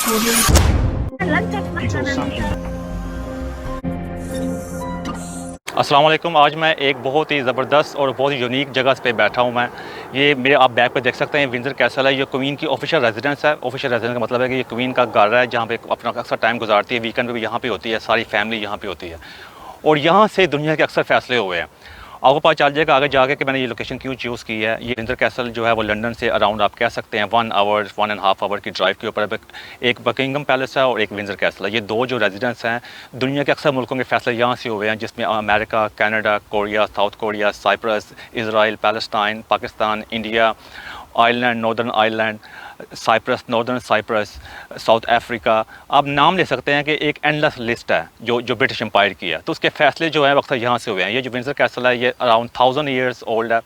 अस्सलाम वालेकुम। आज मैं एक बहुत ही ज़बरदस्त और बहुत ही यूनिक जगह पे बैठा हूँ मैं। ये मेरे आप बैक पे देख सकते हैं विंडसर कैसल है। ये क्वीन की ऑफिशियल रेजिडेंस है। ऑफिशियल रेजिडेंस का मतलब है कि ये क्वीन का घर है जहाँ पे अपना अक्सर टाइम गुजारती है। वीकेंड पे भी यहाँ पे होती है, सारी फैमिली यहाँ पे होती है और यहाँ से दुनिया के अक्सर फैसले हुए हैं। आपको पता चल जाएगा आगे जाके कि मैंने ये लोकेशन क्यों चूज़ की है। ये विंडसर कैसल जो है वो लंदन से अराउंड आप कह सकते हैं 1.5 आवर की ड्राइव के ऊपर एक बकिंगम पैलेस है और एक विंडसर कैसल है। ये दो जो रेजिडेंस हैं दुनिया के अक्सर मुल्कों के फैसले यहाँ से हुए हैं, जिसमें America, Canada, Korea, South Korea, Cyprus, Israel, Palestine, Pakistan, India, Ireland, Northern Ireland, Cyprus, Northern Cyprus, South Africa. आप नाम ले सकते हैं कि एक एंडलेस लिस्ट है जो ब्रिटिश एम्पायर की है। तो उसके फैसले जो है अक्सर यहाँ से हुए हैं। ये जो विंडसर कैसल है ये अराउंड 1000 ईयर्स ओल्ड है।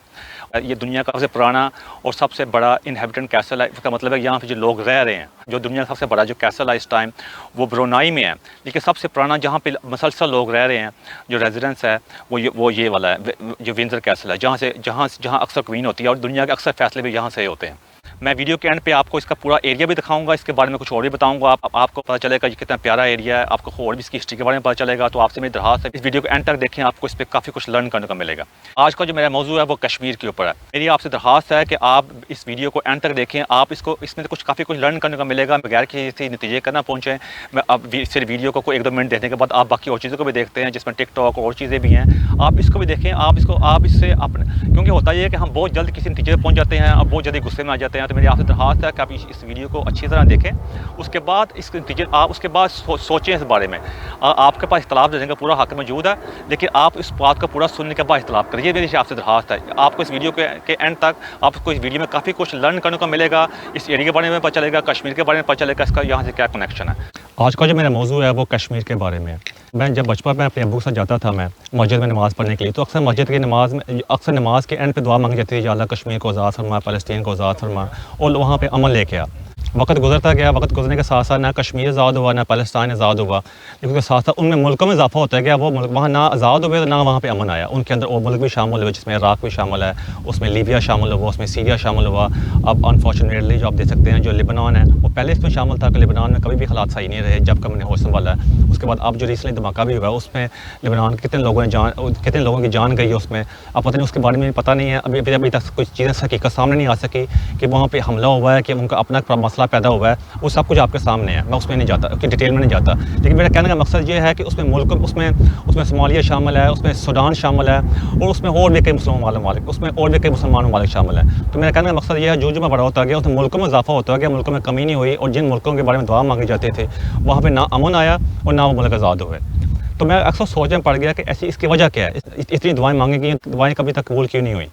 ये दुनिया का सबसे पुराना और सबसे बड़ा इनहेबिटेंट कैसल है। इसका मतलब है यहाँ पे जो लोग रह रहे हैं, जो दुनिया का सबसे बड़ा जो कैसल है इस टाइम वो ब्रुनाई में है, लेकिन सबसे पुराना जहाँ पे मसलसल लोग रह रहे हैं जो रेजिडेंस है वो ये वाला है जो विंडसर कैसल है, जहाँ अक्सर क्वीन होती है और दुनिया के अक्सर फैसले भी यहाँ से होते हैं। मैं वीडियो के एंड पे आपको इसका पूरा एरिया भी दिखाऊंगा, इसके बारे में कुछ और भी बताऊंगा। आपको पता चलेगा ये कितना प्यारा एरिया है, आपको और भी इसकी हिस्ट्री के बारे में पता चलेगा। तो आपसे मेरी दरख्वास्त है इस वीडियो को एंड तक देखें, आपको इस पर काफ़ी कुछ लर्न करने को मिलेगा। आज का जो मेरा मौजू है वो कश्मीर के ऊपर है। मेरी आपसे दरख्वास्त है कि आप इस वीडियो को एंड तक देखें, आप इसमें काफ़ी कुछ लर्न करने को मिलेगा बगैर किसी नतीजे का ना पहुँचे। मैं अब सिर्फ वीडियो को 1-2 मिनट देखने के बाद आप बाकी और चीज़ों को भी देखते हैं, जिसमें टिकटॉक और चीज़ें भी हैं, आप इसको भी देखें। आप इससे अपने, क्योंकि होता ये है कि हम बहुत जल्द किसी नतीजे पर पहुँच जाते हैं, अब बहुत जल्दी गुस्से में आ जाते हैं। तो मेरी आपसे दरख्वास्त है कि आप इस वीडियो को अच्छी तरह देखें, उसके बाद इसके नतीजे आप उसके बाद सोचें इस बारे में। आपके पास इख्तलाफ देने का पूरा हक मौजूद है, लेकिन आप इस बात को पूरा सुनने के बाद इख्तलाफ करिए। मेरी आपसे दरख्वास्त है आपको इस वीडियो के एंड तक आपको इस वीडियो में काफ़ी कुछ लर्न करने को मिलेगा। इस एरिया के बारे में पता चलेगा, कश्मीर के बारे में पता चलेगा, इसका यहाँ से क्या कनेक्शन है। आज का जो मेरा मौजू है वो कश्मीर के बारे में है। मैं जब बचपन में अपने अब्बू के साथ जाता था मैं मस्जिद में नमाज़ पढ़ने के लिए, तो अक्सर मस्जिद की नमाज में नमाज के एंड पे दुआ मांगी जाती है, या अल्लाह कश्मीर को आज़ाद फरमा, फ़लस्तीन को आज़ाद फरमा, और वहाँ पे अमन लेके आ। वक्त गुजरता गया, वक्त गुजरने के साथ साथ ना कश्मीर आज़ाद हुआ ना फ़लस्तीन आज़ाद हुआ, लेकिन उसके साथ साथ उनमें मुल्कों में इजाफा होता गया। वो मुल्क वहाँ ना आज़ाद हुए ना वहाँ पे अमन आया। उनके अंदर वो मुल्क भी शामिल हुए जिसमें इराक़ भी शामिल है, उसमें लीबिया शामिल हुआ, उसमें सीरिया शामिल हुआ। अब अनफॉर्चुनेटली जो आप देख सकते हैं जो लिबनान है वो पहले इसमें शामिल था कि लिबनान में कभी भी हालात सही नहीं रहे जब कम होश संभाला है। उसके बाद अब जो रिसेंटली धमाका भी हुआ है उसमें लिबनान के कितने लोगों की जान गई है उसमें। अब पता नहीं उसके बारे में पता नहीं है, अभी तक कुछ चीज़ें हकीकत सामने नहीं आ सकी कि वहाँ पर हमला हुआ है, कि उनका अपना मसला पैदा हुआ है। वो सब कुछ आपके सामने है, मैं उसमें नहीं जाता, उसकी डिटेल में नहीं जाता। लेकिन मेरा कहने का मकसद ये है कि उसमें सोमालिया शामिल है, उसमें सूडान शामिल है, और उसमें और भी कई मुसलमान ममालिक शामिल हैं। तो मेरा कहने का मकसद ये है जो मैं बड़ा होता गया उसमें मुल्कों में इजाफा होता गया, मुल्कों में कमी नहीं हुई, और जिन मुल्कों के बारे में दुआ मांगे जाते थे वहाँ पर ना अमन आया और ना वो मुल्क आज़ाद हुए। तो मैं अक्सर सोच में पड़ गया कि ऐसी इसकी वजह क्या है, इतनी दुआएँ मांगी गई, दुआएँ कभी तक कबूल क्यों नहीं हुई।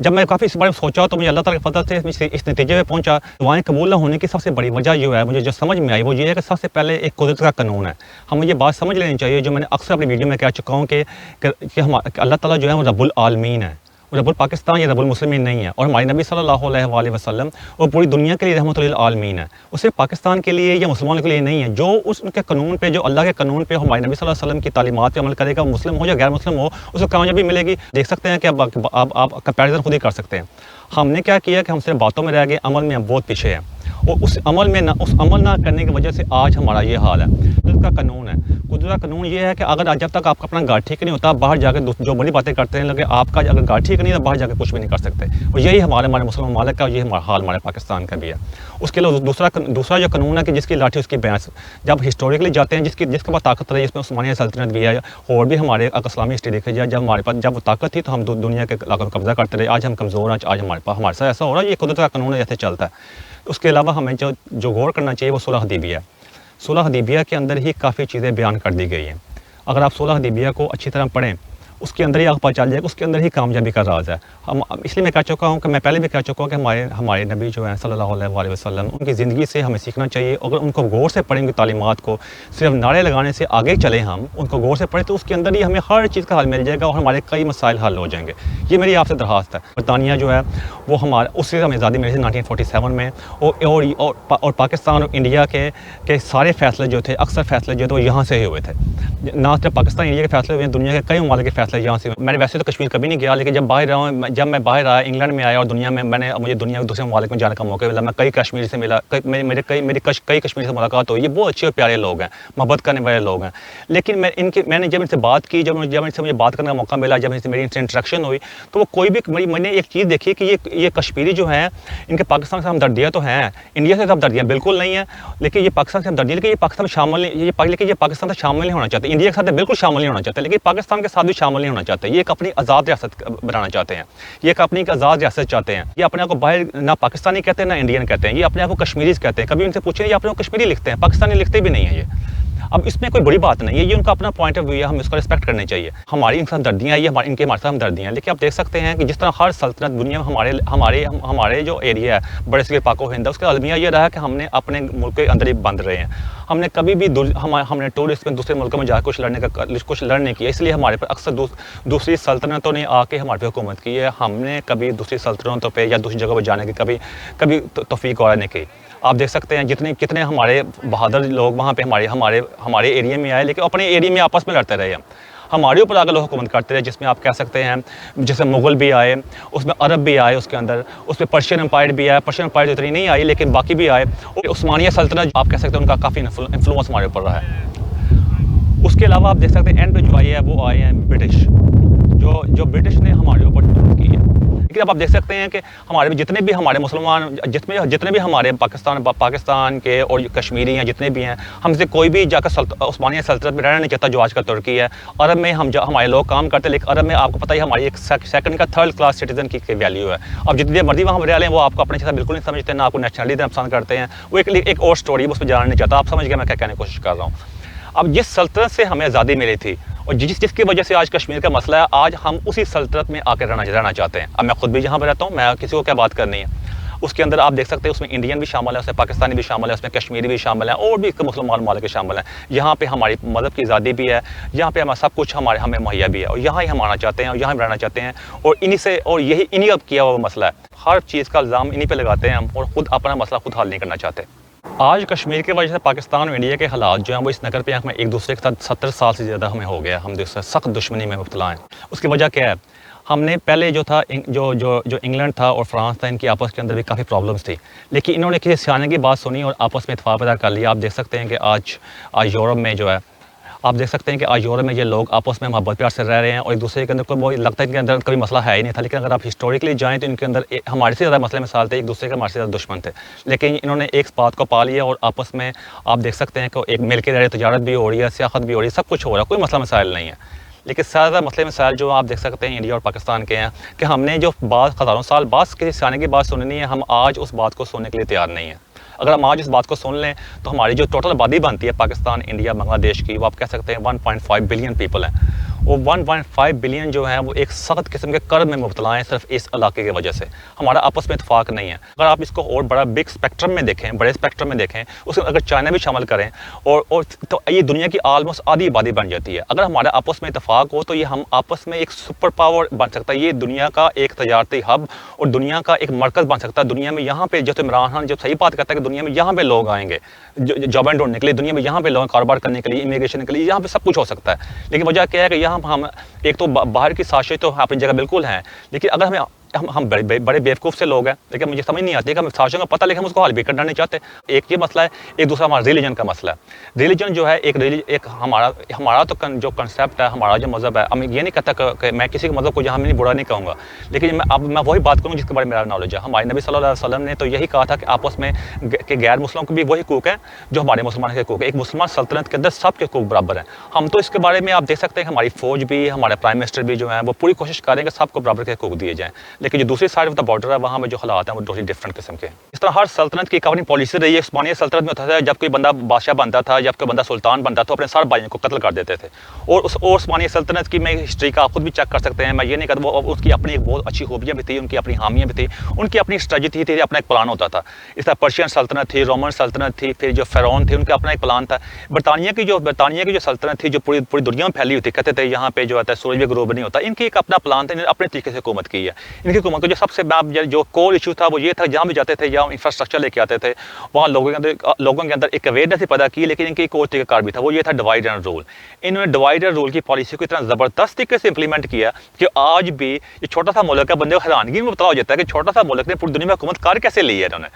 जब मैं काफ़ी इस बारे में सोचा तो मुझे अल्लाह ताला के फज़ल से इस नतीजे में पहुंचा। दुआएं कबूल न होने की सबसे बड़ी वजह जो है, मुझे जो समझ में आई वो ये है कि सबसे पहले एक कुदरत का कानून है। हमें ये बात समझ लेनी चाहिए, जो मैंने अक्सर अपनी वीडियो में कह चुका हूँ कि अल्लाह ताला जो है वो रब्बुल आलमीन है, रब्बुल पाकिस्तान या रब्बुल मुस्लिमीन नहीं है। और हमारे नबी सल्लल्लाहु अलैहि वसल्लम वो पूरी दुनिया के लिए रहमतुल आलमीन है, वो सिर्फ पाकिस्तान के लिए या मुसलमानों के लिए नहीं है। जो उनके कानून पे, जो अल्लाह के कानून पे हमारे नबी सल्लल्लाहु अलैहि वसल्लम की तालीमात पे अमल करेगा, मुस्लिम हो या गैर मुस्लिम हो, उसको कामयाबी मिलेगी। देख सकते हैं कि अब आप कंपैरिजन खुद ही कर सकते हैं। हमने क्या किया कि हम सिर्फ बातों में रह गए, अमल में हम बहुत पीछे हैं, और उस अमल ना करने की वजह से आज हमारा ये हाल है। कुदरत का कानून है, कुदरत का कानून ये है कि अगर जब तक आपका अपना घर ठीक नहीं होता, बाहर जाकर जो बड़ी बातें करते हैं लगे, आपका अगर घर ठीक नहीं है तो बाहर जाकर कुछ भी नहीं कर सकते। और यही हमारे मुसलमान मालिक का, यही हाल हमारे पाकिस्तान का भी है। उसके लिए दूसरा जो कानून है कि जिसकी लाठी उसकी भैंस। जब हिस्टोरिकली जाते हैं जिसके पास ताकत रही, इसमें उस्मानिया सल्तनत भी है, और भी हमारे इस्लामी हिस्ट्री देखी जाए, जब हमारे पास जब वो ताकत थी तो हम दुनिया के इलाकों में कब्जा करते रहे। आज हम कमज़ोर हैं, आज हमारे साथ ऐसा हो रहा है। ये कुदरत का कानून ऐसे चलता है। उसके अलावा हमें जो गौर करना चाहिए वो सुलह हदीबिया। सुलह हदीबिया के अंदर ही काफ़ी चीज़ें बयान कर दी गई हैं। अगर आप सुलह हदीबिया को अच्छी तरह पढ़ें, उसके अंदर ही आपको पता चल जाएगा, उसके अंदर ही कामयाबी का राज है। हम इसलिए मैं कह चुका हूँ कि मैं पहले भी कह चुका हूँ कि हमारे नबी जो हैं सल्लल्लाहु अलैहि वसल्लम, उनकी ज़िंदगी से हमें सीखना चाहिए। अगर उनको गौर से पढ़ेंगे तालीमात को, सिर्फ नारे लगाने से आगे चले, हम उनको गौर से पढ़ें तो उसके अंदर ही हमें हर चीज़ का हल मिल जाएगा और हमारे कई मसाइल हल हो जाएंगे। ये मेरी आपसे दरख्वास्त है। बरतानिया जो है वो उससे हमें आज़ादी मिली थी 1947 में, और पाकिस्तान और इंडिया के सारे फैसले जो थे, अक्सर फैसले जो थे वो यहाँ से ही हुए थे। ना सिर्फ पाकिस्तान इंडिया के फैसले हुए, दुनिया के कई ममालिक के फैसले फैसला यहाँ से, मैंने वैसे तो कश्मीर कभी नहीं गया, लेकिन जब बाहर रहा हूँ, जब मैं बाहर आया, इंग्लैंड में आया और दुनिया में मुझे दुनिया के दूसरे ममालिक में जाने का मौका मिला। मैं कई कश्मीर से मिला, मेरी कई कश्मीर से मुलाकात हुई। ये बहुत अच्छे और प्यारे लोग हैं, मोहब्बत करने वाले लोग हैं। लेकिन मैंने जब इनसे बात की, जब इनसे मुझे बात करने का मौका मिला, जब मेरी इनसे इंटरेक्शन हुई, तो वो कोई भी मैंने एक चीज़ देखी कि ये कश्मीरी जो हैं, इनके पाकिस्तान से हमदर्दियाँ तो हैं, इंडिया से हमदर्दियाँ बिल्कुल नहीं है, लेकिन ये पाकिस्तान से हमदर्दी, लेकिन ये पाकिस्तान में शामिल नहीं, लेकिन ये पाकिस्तान से शामिल नहीं होना चाहते, इंडिया के साथ बिल्कुल शामिल नहीं होना चाहते, लेकिन पाकिस्तान के साथ भी शामिल नहीं होना चाहते। ये एक अपनी आज़ाद रियासत बनाना चाहते हैं, ये एक अपनी आज़ाद रियासत चाहते हैं। ये अपने आप को बाहर ना पाकिस्तानी कहते हैं ना इंडियन कहते हैं, ये अपने आप को कश्मीरी कहते हैं। कभी उनसे पूछे, ये अपने को कश्मीरी लिखते हैं, पाकिस्तानी लिखते भी नहीं है ये। अब इसमें कोई बड़ी बात नहीं है, ये उनका अपना पॉइंट ऑफ व्यू है, हम इसको रिस्पेक्ट करनी चाहिए। हमारी इनके साथ दर्दियाँ, ये इनके हमारे साथ हमदर्दियाँ हैं। लेकिन आप देख सकते हैं कि जिस तरह हर सल्तनत दुनिया में हमारे जो एरिया है बड़े से पाको हिंद, उसका अलमिया ये रहा कि हमने अपने मुल्क के अंदर ही बंद रहे हैं। हमने कभी भी हमने टूरिस्ट में दूसरे मुल्कों में जाकर कुछ लड़ने किया, इसलिए हमारे पर अक्सर दूसरी सल्तनतों ने आके हमारे पे हुकूमत की है। हमने कभी दूसरी सल्तनतों पर या दूसरी जगह पर जाने की कभी तौफीक और नहीं की। आप देख सकते हैं कितने हमारे बहादुर लोग वहाँ पे हमारे एरिया में आए, लेकिन अपने एरिया में आपस में लड़ते रहे हैं। हमारे ऊपर आगे लोग हुकूमत करते रहे, जिसमें आप कह सकते हैं जैसे मुग़ल भी आए, उसमें अरब भी आए, उसके अंदर उसमें पर्शियन एम्पायर भी आया। पर्शियन एम्पायर इतनी नहीं आई, लेकिन बाकी भी आए। उस्मानिया सल्तनत आप कह सकते हैं उनका काफ़ी इन्फ्लुएंस हमारे ऊपर रहा है। उसके अलावा आप देख सकते हैं एंड पे जो आए हैं वो आए हैं ब्रिटिश, जो ब्रिटिश ने हमारे ऊपर हुकूमत की है। लेकिन अब आप देख सकते हैं कि हमारे जितने भी हमारे मुसलमान, जितने भी हमारे पाकिस्तान के और कश्मीरी हैं, जितने भी हैं, हमसे कोई भी जाकर उस्मानिया सल्तनत में रहना नहीं चाहता, जो आजकल तुर्की है। अरब में हमारे लोग काम करते हैं, लेकिन अरब में आपको पता ही हमारी एक सेकंड का थर्ड क्लास सिटीजन की वैल्यू है। अब जितनी देर मर्जी वहाँ रह लें, वो आपको अपने जैसा बिल्कुल नहीं समझते, ना आपको नेशनलिटी देना पसंद करते हैं। वो एक और स्टोरी है, उस पर जाना नहीं चाहता। आप समझ गए मैं क्या कहने की कोशिश कर रहा हूँ। अब जिस सल्तनत से हमें आज़ादी मिली थी और जिसकी वजह से आज कश्मीर का मसला है, आज हम उसी सल्तनत में आकर रहना चाहते हैं। अब मैं खुद भी जहाँ पर रहता हूँ, मैं किसी को क्या बात करनी है, उसके अंदर आप देख सकते हैं उसमें इंडियन भी शामिल है, उसमें पाकिस्तानी भी शामिल है, उसमें कश्मीरी भी शामिल है, और भी मुसलमान ममालिक शामिल हैं। यहाँ पे हमारी मज़हब की आज़ादी भी है, यहाँ पे हमारा सब कुछ हमें मुहैया भी है, और यहाँ ही हम आना चाहते हैं और यहाँ रहना चाहते हैं। और इन्हीं अब किया हुआ मसला है। हर चीज़ का इल्ज़ाम इन्हीं पर लगाते हैं हम, और ख़ुद अपना मसला खुद हल नहीं करना चाहते। आज कश्मीर की वजह से पाकिस्तान और इंडिया के हालात जो हैं वो इस नगर पे में एक दूसरे के साथ 70 साल से ज़्यादा हमें हो गया। हम सख्त दुश्मनी में मुब्तला हैं। उसकी वजह क्या है? हमने पहले जो था जो इंग्लैंड था और फ्रांस था, इनकी आपस के अंदर भी काफ़ी प्रॉब्लम्स थी, लेकिन इन्होंने किसी सियाने की बात सुनी और आपस में इत्तेफाक पैदा कर लिया। आप देख सकते हैं कि आज यूरोप में जो है, आप देख सकते हैं कि आज यूरोप में ये लोग आपस में मोहब्बत प्यार से रह रहे हैं और एक दूसरे के अंदर कोई लगता है इनके अंदर कभी मसला है ही नहीं था। लेकिन अगर आप हिस्टोरिकली जाएँ तो इनके अंदर हमारे से ज़्यादा मसले मिसाल थे, एक दूसरे के हमारे से ज़्यादा दुश्मन थे। लेकिन इन्होंने एक बात को पा लिया और आपस में आप देख सकते हैं कि एक मिल के रह रहे, तजारत भी हो रही है, सियासत भी हो रही है, सब कुछ हो रहा है, कोई मसला मसाइल नहीं है। लेकिन ज़्यादा मसले मसाइल जो आप देख सकते हैं इंडिया और पाकिस्तान के हैं कि हमने जो बात हज़ारों साल बाद किसी सियाने की बात सुननी है, हम आज उस बात को सुनने के लिए तैयार नहीं है। अगर हम आज इस बात को सुन लें तो हमारी जो टोटल आबादी बनती है पाकिस्तान, इंडिया, बांग्लादेश की, वो आप कह सकते हैं 1.5 बिलियन पीपल हैं। वो 1.5 बिलियन जो है वो एक सख्त किस्म के कर्ज में मुब्तला हैं सिर्फ इस इलाके की वजह से। हमारा आपस में इत्तेफाक नहीं है। अगर आप इसको और बड़ा बिग स्पेक्ट्रम में देखें, बड़े स्पेक्ट्रम में देखें, उसमें अगर चाइना भी शामिल करें और तो ये दुनिया की ऑलमोस्ट आधी आबादी बन जाती है। अगर हमारा आपस में इत्तेफाक हो तो ये हम आपस में एक सुपर पावर बन सकता है। ये दुनिया का एक तजारती हब और दुनिया का एक मरकज़ बन सकता है। दुनिया में यहाँ पे जैसे इमरान खान जब सही बात करता है कि दुनिया में यहाँ पे लोग आएंगे जॉब ढूंढने के लिए, दुनिया में यहाँ पे लोग कारोबार करने के लिए, इमिग्रेशन के लिए, यहाँ पे सब कुछ हो सकता है। लेकिन वजह क्या है कि यहाँ हम एक तो बाहर की साजिश तो अपनी जगह बिल्कुल हैं, लेकिन अगर हम बड़े बेवकूफ़ से लोग हैं, लेकिन मुझे समझ नहीं आती कि हम साजिशों का पता, लेकिन हम उसको हल भी करना नहीं चाहते। एक ये मसला है, एक दूसरा हमारा रिलीजन का मसला है। रिलीजन जो है एक हमारा तो जो कंसेप्ट है, हमारा जो मज़हब है, मैं ये नहीं कहता कि मैं किसी के मज़हब को यहाँ में नहीं बुरा नहीं कहूँगा, लेकिन मैं वही बात करूँ जिसके बारे में मेरा नॉलेज है। हमारे नबी सल्लल्लाहु अलैहि वसल्लम ने तो यही कहा था कि आपस में कि गैर मुस्लिमों को भी वही हकूक़ हैं जो हमारे मुसलमान के हकूक़ है। एक मुसलमान सल्तनत के अंदर सब के हकूक़ बराबर हैं। हम तो इसके बारे में आप देख सकते हैं कि हमारी फ़ौज भी, हमारे प्राइम मिनिस्टर भी जो है वो पूरी कोशिश करें कि सबको बराबर के हकूक़ दिए जाएँ। लेकिन जो दूसरी साइड बॉर्डर है, वहाँ में जो हालात हैं वो टोटली डिफरेंट किस्म के हैं। इस तरह हर सल्तनत की अपनी पॉलिसी रही है। उस्मानिया सल्तनत में होता था जब कोई बंदा बादशाह बनता था, जब कोई बंदा सुल्तान बनता था, अपने सारे भाइयों को कत्ल कर देते थे। और उस्मानिया सल्तनत की मैं हिस्ट्री का आप खुद भी चेक कर सकते हैं। मैं ये नहीं कहता, वो उसकी अपनी एक बहुत अच्छी खूबियाँ भी थी, उनकी अपनी हामियाँ भी थी, उनकी अपनी स्ट्रेटजी थी, अपना एक प्लान होता था। इस तरह पर्शियन सल्तनत थी, रोमन सल्तनत थी, फिर जो फ़िरौन थे उनका अपना एक प्लान था। बरतानिया की जो सल्तनत थी जो पूरी दुनिया में फैली हुई थी, कहते थे यहाँ पे जो होता है सूरज भी गुरूब नहीं होता, इनकी एक अपना प्लान था, इन्होंने अपने तरीके से हुकूमत की है। इनकी हुकूमत को जो सबसे जो कोर इशू था वो ये था, जहाँ भी जाते थे, जहाँ इंफ्रास्ट्रक्चर लेके आते थे, वहाँ लोगों के अंदर एक अवेयरनेस ही पैदा की, लेकिन इनकी एक और तरीक़ाकार भी था, वो ये था डिवाइड एंड रूल। इन्होंने डिवाइड एंड रूल की पॉलिसी को इतना ज़बरदस्त तरीके से इंप्लीमेंट किया कि आज भी ये छोटा सा मुल्क है, बंदे को हैरानगी में बताया हो जाता है कि छोटा सा मुल्क ने पूरी दुनिया में हुकूमत कर कैसे ली है इन्होंने।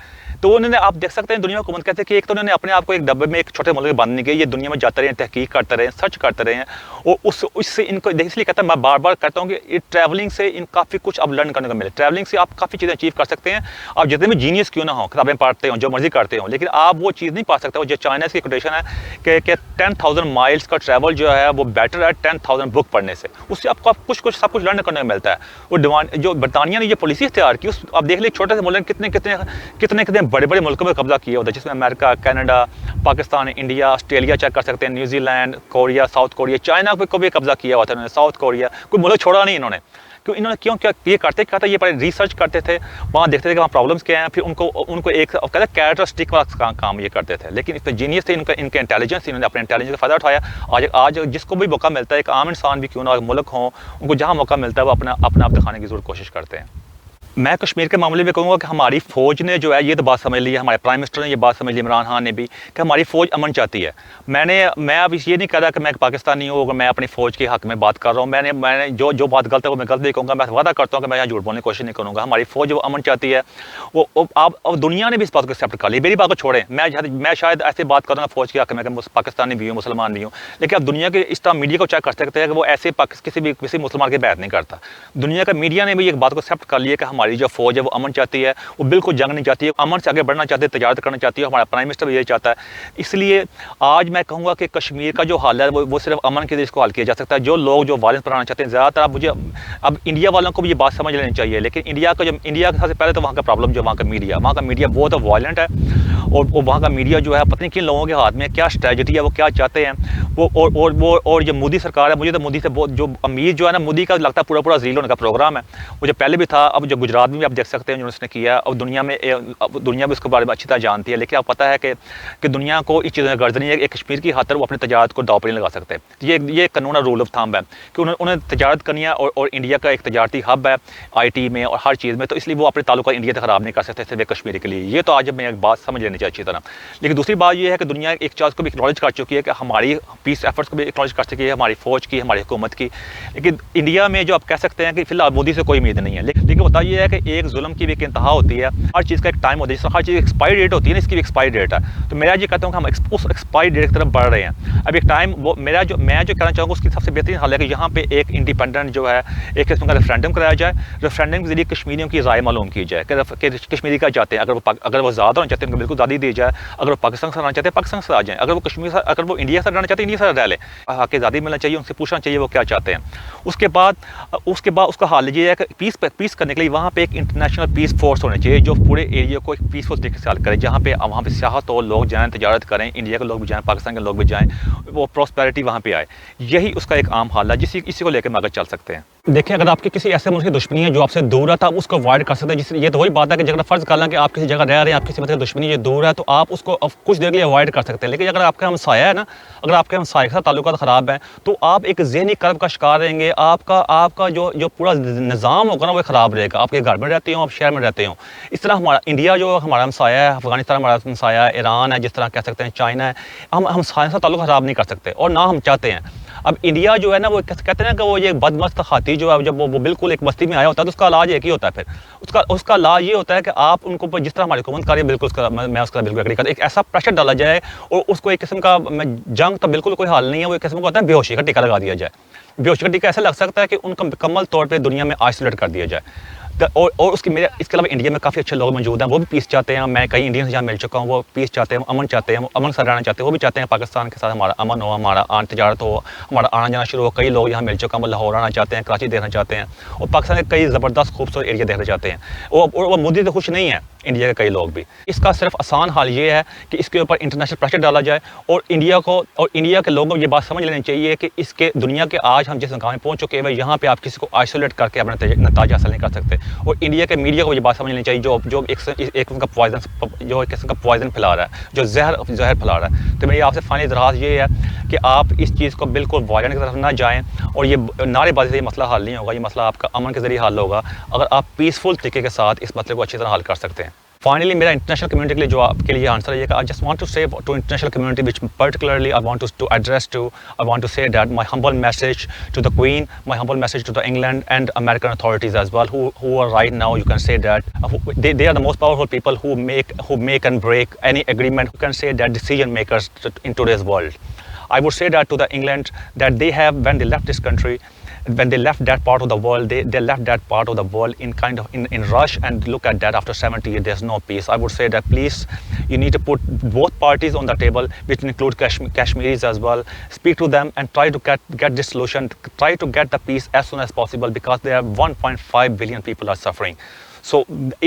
तो उन्होंने, आप देख सकते हैं दुनिया में हुकूमत कहते हैं कि एक तो उन्होंने अपने आप को एक डब्बे में एक छोटे मुल्क में बंद नहीं किया, ये दुनिया में जाते रहे, तहकीक करते रहे, सर्च करते रहे हैं, और उससे इनको इसलिए कहता है, मैं बार बार कहता हूँ कि ये ट्रैवलिंग से इन काफ़ी कुछ अब लर्न करने को मिले। ट्रैवलिंग से आप काफ़ी चीज़ें अचीव कर सकते हैं, आप जितने भी जीनियस क्यों ना हो, किताबें पढ़ते हो, जो मर्जी करते हो, लेकिन आप वो चीज़ नहीं पा सकते हो जो चाइना की कोटेशन है कि 10,000 माइल्स का ट्रैवल जो है वो बेटर है 10,000 बुक पढ़ने से। उससे आपको सब कुछ लर्न करने को मिलता है। वो जो बरतानिया ने जो पॉलिसी इख्तियार की, उस आप देख लें छोटे से मुल्क ने कितने बड़े बड़े मुल्कों में कब्जा किया होता है, जिसमें America, Canada, Pakistan, India, Australia check कर सकते हैं, New Zealand, Korea, South Korea, China को भी कब्जा किया हुआ था इन्होंने, साउथ कोरिया, कोई मुल्क छोड़ा नहीं इन्होंने। क्यों क्या ये करते क्या था, ये पहले रिसर्च करते थे, वहाँ देखते थे कि वहाँ प्रॉब्लम्स क्या हैं, फिर उनको एक कहते हैं कैरेक्टर स्टिक वाला काम ये करते थे। लेकिन इस जीनियस थे इनके इंटेलिजेंस, इन्होंने अपने इंटेलिजेंस का फ़ायदा उठाया। आज जिसको भी मौका मिलता है, एक आम इंसान भी क्यों ना मुल्क हो, उनको जहाँ मौका मिलता है वो अपना आप दिखाने की ज़रूर कोशिश करते हैं। मैं कश्मीर के मामले में कहूँगा कि हमारी फ़ौज ने जो है ये तो बात समझ ली है, हमारे प्राइम मिनिस्टर ने ये बात समझ ली, इमरान खान ने भी, कि हमारी फ़ौज अमन चाहती है। मैं अब ये नहीं कह रहा कि मैं पाकिस्तानी हूँ, मैं अपनी फ़ौज के हक़ में बात कर रहा हूँ। मैंने जो बात गलत है वो मैं गलत नहीं कहूँगा। मैं वादा करता हूँ कि मैं यहाँ झूठ बोलने की कोशिश नहीं करूँगा। हमारी फ़ौज वो अमन चाहती है, वो अब दुनिया ने भी इस बात को एक्सेप्ट कर ली। मेरी बात को छोड़ें, मैं शायद ऐसे बात करूँगा फ़ौज के हक़ में कि पाकिस्तानी भी हूँ, मुसलमान भी हूँ, लेकिन अब दुनिया के इस तरह मीडिया को चेक कर सकते हैं कि वो ऐसे किसी मुसलमान की बात नहीं करता। दुनिया का मीडिया ने भी एक बात को एक्सेप्ट कर लिया कि हमारी जो फ़ौज है वो अमन चाहती है, वो बिल्कुल जंग नहीं चाहती है, अमन से आगे बढ़ना चाहती है, तजारत करना चाहती है। हमारा प्राइम मिनिस्टर भी यही चाहता है। इसलिए आज मैं कहूँगा कि कश्मीर का जो हाल है वो सिर्फ अमन के लिए इसको हल किया जा सकता है। जो लोग जो वायलेंस बढ़ाना चाहते हैं, ज़्यादातर अब इंडिया वालों को भी ये बात समझ लेनी चाहिए, लेकिन इंडिया के सबसे पहले तो वहाँ का प्रॉब्लम जो वहाँ का मीडिया बहुत वायलेंट है, और वहाँ का मीडिया जो है पता नहीं किन लोगों के हाथ में, क्या स्ट्रेटजी है, वो क्या चाहते हैं और जो मोदी सरकार है, मुझे तो मोदी से बहुत, जो अमीर जो है ना, मोदी का लगता है पूरा ज़ील होने का प्रोग्राम है। वो जो पहले भी था, अब जो गुजरात में भी आप देख सकते हैं जो उसने किया, और दुनिया भी उसके बारे में अच्छी तरह जानती है। लेकिन आप पता है कि दुनिया को इस चीज़ में गर्ज नहीं है कि कश्मीर की खातिर वो अपनी तजारत को दांव पर नहीं लगा सकते। ये कानून रूल ऑफ थंब है कि उन्हें तजारत करनी है, और इंडिया का एक तजारती हब है IT में और हर चीज़ में, तो इसलिए वो अपने ताल्लुक इंडिया से ख़राब नहीं कर सकते सिर्फ कश्मीर के लिए। ये तो आज मैं एक बात समझ लेनी चाहिए अच्छी तरह। लेकिन दूसरी बात ये है कि दुनिया एक चीज़ को भी एक्नॉलेज कर चुकी है कि हमारी पीस एफर्ट्स को भी एक्नॉलेज कर चुकी है, हमारी फ़ौज की, हमारी हुकूमत की। लेकिन इंडिया में जो आप कह सकते हैं कि फिलहाल मोदी से कोई उम्मीद नहीं है। लेकिन होता ये है कि एक जुल्म की भी एक इंतहा होती है, हर चीज़ का एक टाइम होता है। हर चीज़ एक्सपायरी डेट होती है ना, इसकी भी एक्सपायरी डेट है। तो मेरा ये कहता हूँ कि हम उस एक्सपायरी डेट की तरफ बढ़ रहे हैं। अब एक टाइम मैं जो कहना चाहूँगा उसकी सबसे बेहतरीन हल है कि यहाँ पे एक इंडिपेंडेंट जो है एक किस्म का रेफरेंडम कराया जाए। रेफरेंडम के जरिए कश्मीरियों की राय मालूम की जाए कि कश्मीरी क्या चाहते हैं। अगर वो ज़्यादा होना चाहते हैं उनको बिल्कुल आज़ादी दी जाए। अगर वो पाकिस्तान से रहना चाहते हैं पाकिस्तान से आ जाएँ। अगर वो इंडिया से रहना चाहते हैं इंडिया से रह लें। हक़ आज़ादी मिलना चाहिए, उनसे पूछना चाहिए वो क्या चाहते हैं। उसके बाद उसका हाल ये है कि पीस करने के लिए वहाँ पे एक इंटरनेशनल पीस फोर्स होनी चाहिए जो पूरे एरिया को एक पीसफुल तरीके से हल करे, जहाँ पे वहाँ पे सियाहत हो, लोग जाएँ, तजारत करें, इंडिया के लोग भी जाएँ, पाकिस्तान के लोग भी जाएँ, वो प्रॉस्पेरिटी वहाँ पे आए। यही उसका एक आम हाल है इसी को लेकर हम आगे चल सकते हैं। देखिए, अगर आपकी किसी ऐसे मुल्क की दुश्मनी है जो आपसे दूर है तो आप उसको अवॉइड कर सकते हैं। जिससे ये तो वही बात है कि अगर फ़र्ज़ कर लें कि आप किसी जगह रह रहे हैं, आप किसी मतलब दुश्मनी ये दूर है तो आप उसको कुछ देर के लिए अवॉइड कर सकते हैं। लेकिन अगर आपका हमसाया है ना, अगर आपके हमसाये के साथ ताल्लुकात ख़राब हैं तो आप एक ज़हनी कर्ब का शिकार रहेंगे। आपका जो पूरा निज़ाम होगा ना वो ख़राब रहेगा। आपके घर में रहते हो, आप शहर में रहते हो। इस तरह हमारा इंडिया जो हमारा हमसाया है, अफ़गानिस्तान हमारा हमसाया है, ईरान है, जिस तरह कह सकते हैं चाइना है, हम हमसाये से ताल्लुक ख़राब नहीं कर सकते और ना हम चाहते हैं। अब इंडिया जो है ना वो कहते हैं ना कि वो ये बदमस्त हाथी जो है जब वो बिल्कुल एक बस्ती में आया होता है तो उसका इलाज एक ही होता है। फिर उसका इलाज ये होता है कि आप उनको जिस तरह हमारी हुकूमत कर रही है बिल्कुल मैं उसका बिल्कुल एग्री करता हूं। एक ऐसा प्रेशर डाला जाए और उसको एक किस्म का जंग तो बिल्कुल कोई हाल नहीं है, वो एक किस्म का होता है बेहोशी का टीका लगा दिया जाए। बेहोशी का टीका ऐसा लग सकता है कि उनका मुकम्मल तौर पर दुनिया में आइसोलेट कर दिया जाए। और इसके अलावा इंडिया में काफ़ी अच्छे लोग मौजूद हैं, वो भी पीस चाहते हैं। मैं कई इंडियन से जहाँ मिल चुका हूँ, वो पीस चाहते हैं, अमन चाहते हैं, वो अमन से रहना चाहते हैं। वो भी चाहते हैं पाकिस्तान के साथ हमारा अमन हो, हमारा तजारत हो, हमारा आना जाना शुरू हो। कई लोग यहाँ मिल चुका हैं, वो लाहौर आना चाहते हैं, कराची देखना चाहते हैं और पाकिस्तान के कई ज़बरदस्त खूबसूरत एरिया देखना चाहते हैं। और वो मोदी तो खुश नहीं है, इंडिया के कई लोग भी। इसका सिर्फ आसान हल ये है कि इसके ऊपर इंटरनेशनल प्रेशर डाला जाए और इंडिया के लोगों को ये बात समझ लेनी चाहिए कि इसके दुनिया के आज हम जिस मुकाम में पहुंच चुके हैं यहाँ पे आप किसी को आइसोलेट करके अपना नतीजा हासिल नहीं कर सकते। और इंडिया के मीडिया को ये बात समझ लेनी चाहिए जो एक किस्म का पॉइजन फैला रहा है, जो जहर फैला रहा है। तो मेरी आपसे फाइनल इजहार ये है कि आप इस चीज़ को बिल्कुल वायलेंट की तरफ ना जाएँ और ये नारेबाजी से ये मसला हल नहीं होगा। ये मसला आपका अमन के जरिए हल होगा अगर आप पीसफुल तरीके के साथ इस मसले को अच्छी तरह हल कर सकते हैं। फाइनली मेरा इंटरनेशनल कम्युनिटी के लिए जो आपके लिए आंसर है, I just want to say to international community which particularly I want to address to, I want to say that my humble message to the queen, my humble message to the England and American authorities as well who are right now, you can say that they are the most powerful people who make and break any agreement, who can say that decision makers in today's world. I would say that to the England that they have, when they left this country, when they left that part of the world, they left that part of the world in kind of in rush, and look at that, after 70 years there's no peace. I would say that please, you need to put both parties on the table, which include Kashmiris as well. Speak to them and try to get this solution, try to get the peace as soon as possible, because there are 1.5 billion people are suffering. So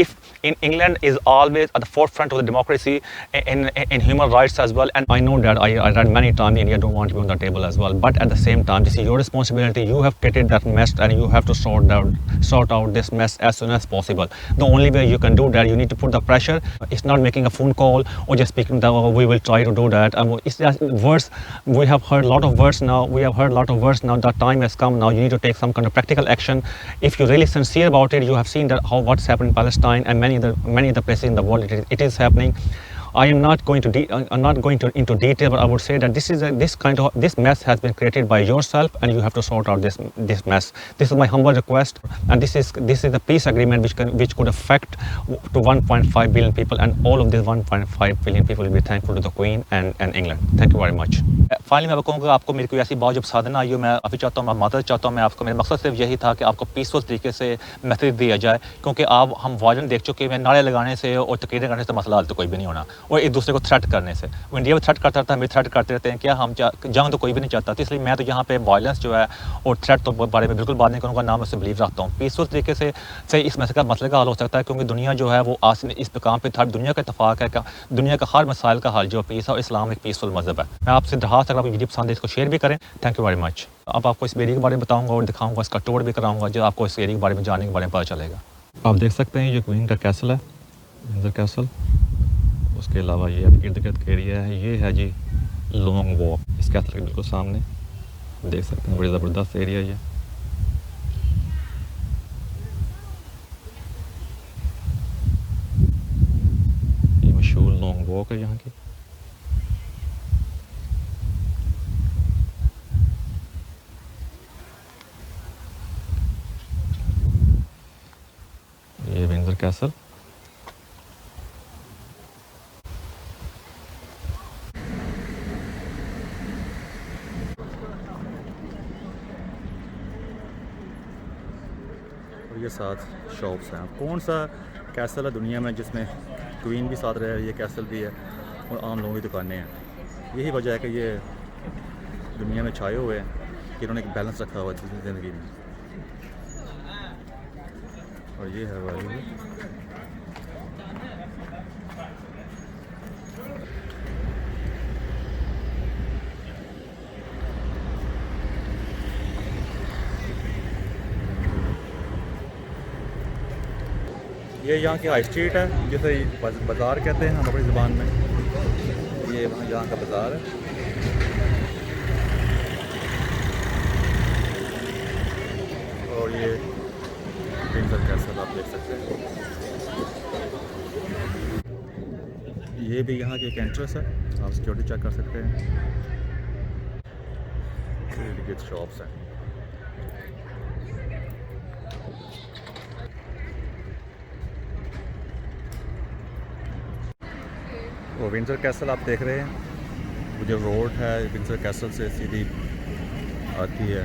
if in England is always at the forefront of the democracy in human rights as well, and I know that I read many times India don't want to be on the table as well, but at the same time this is your responsibility. You have created that mess and you have to sort out this mess as soon as possible. The only way you can do that, you need to put the pressure. It's not making a phone call or just speaking that, oh, we will try to do that. It's just words. We have heard a lot of words now. The time has come now. You need to take some kind of practical action. If you're really sincere about it, you have seen that what's happened in Palestine and many other places in the world. It is happening. I am not going to into detail, but I would say that this mess has been created by yourself, and you have to sort out this mess. This is my humble request, and this is the peace agreement which could affect to 1.5 billion people, and all of these 1.5 billion people will be thankful to the Queen and England. Thank you very much. Finally मैं कहूँगा आपको मेरी कोई ऐसी बात जब साधना आई हो, मैं अभी चाहता हूँ, मैं मदद चाहता हूँ, मैं आपको, मेरा मकसद सिर्फ यही था कि आपको पीसफुल तरीके से मैसेज दिया जाए, क्योंकि हम वायलेंट देख चुके हैं। नारे लगाने से और तकरीरें करने से मसला हल तो कोई भी नहीं होना, और एक दूसरे को थ्रेट करने से। वो इंडिया में थ्रेट करता रहता है, हम थ्रेट करते रहते हैं, क्या हम जंग तो कोई भी नहीं चाहता। तो इसलिए मैं तो यहाँ पे वायलेंस जो है और थ्रेट तो बारे में बिल्कुल बात नहीं करूँगा, ना मैं उससे बिलीव रखता हूँ। पीसफुल तरीके से इस मसले का हल हो सकता है, क्योंकि दुनिया जो है वो आज इस मुकाम पर हर दुनिया का इतफाक़ है कि दुनिया का हर मसाइल का हल जो पीस है, और इस्लाम एक पीसफुल मज़हब है। मैं आपसे दरख्वास्त अगर आपको वीडियो पसंद है इसको शेयर भी करें। Thank you very much. अब आपको इस एरिया के बारे में बताऊँगा और दिखाऊँगा, इसका टूर भी कराऊँगा, जो आपको इस एरिया के बारे में जानने के बारे में पता चलेगा। आप देख सकते हैं ये क्वीन का कैसल है, विंडसर कैसल। उसके अलावा ये इर्द गिर्द का एरिया है, ये है जी लॉन्ग वॉक, इस कैसल के बिल्कुल सामने देख सकते हैं, बड़ी ज़बरदस्त एरिया ये। ये मशहूर लॉन्ग वॉक है यहाँ की। ये विंडसर कैसल। और ये 7 शॉप्स हैं। कौन सा कैसल है दुनिया में जिसमें क्वीन भी साथ रह रही है, कैसल भी है और आम लोगों की दुकानें हैं। यही वजह है कि ये दुनिया में छाए हुए हैं कि इन्होंने एक बैलेंस रखा हुआ है ज़िंदगी में। और ये है वाली ये यहाँ की हाई स्ट्रीट है, जिसे बाज़ार कहते हैं हम अपनी ज़ुबान में। ये वहाँ यहाँ का बाज़ार है। और ये विंडसर कैसल आप देख सकते हैं। ये भी यहाँ की एक एंट्रेंस है, आप सिक्योरिटी चेक कर सकते हैं। ये शॉप्स हैं। वो विंडसर कैसल आप देख रहे हैं, वो जो रोड है विंडसर कैसल से सीधी आती है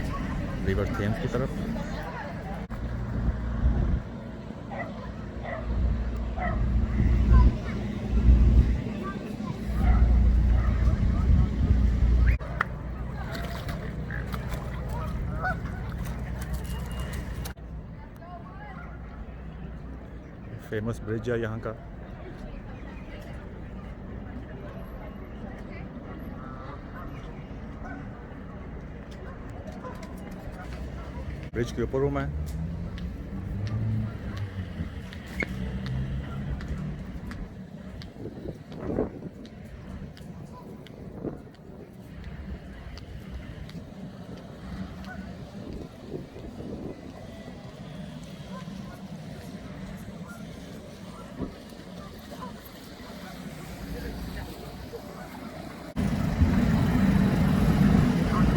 रिवर थेम्स की तरफ। फेमस ब्रिज है यहाँ का। ब्रिज के ऊपर हूँ मैं।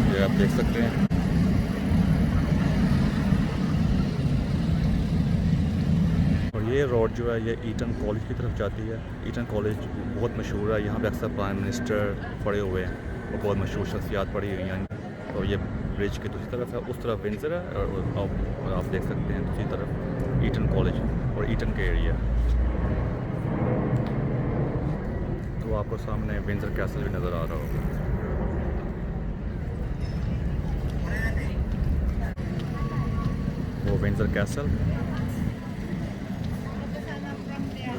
ये आप देख सकते हैं। और ये रोड जो है ये ईटन कॉलेज की तरफ जाती है। ईटन कॉलेज बहुत मशहूर है, यहाँ पे अक्सर प्राइम मिनिस्टर पड़े हुए हैं और बहुत मशहूर शख्सियात पड़ी हुई हैं। और ये ब्रिज की दूसरी तरफ है, उस तरफ विंडसर है और आप देख सकते हैं दूसरी तरफ ईटन कॉलेज और ईटन के एरिया। तो आपको सामने विंडसर कैसल भी नज़र आ रहा होगा। वो विंडसर कैसल,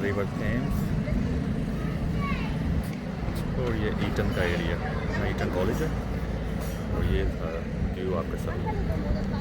रिवर थेम्स और ये ईटन का एरिया, ईटन कॉलेज है और ये व्यू आपके साथ।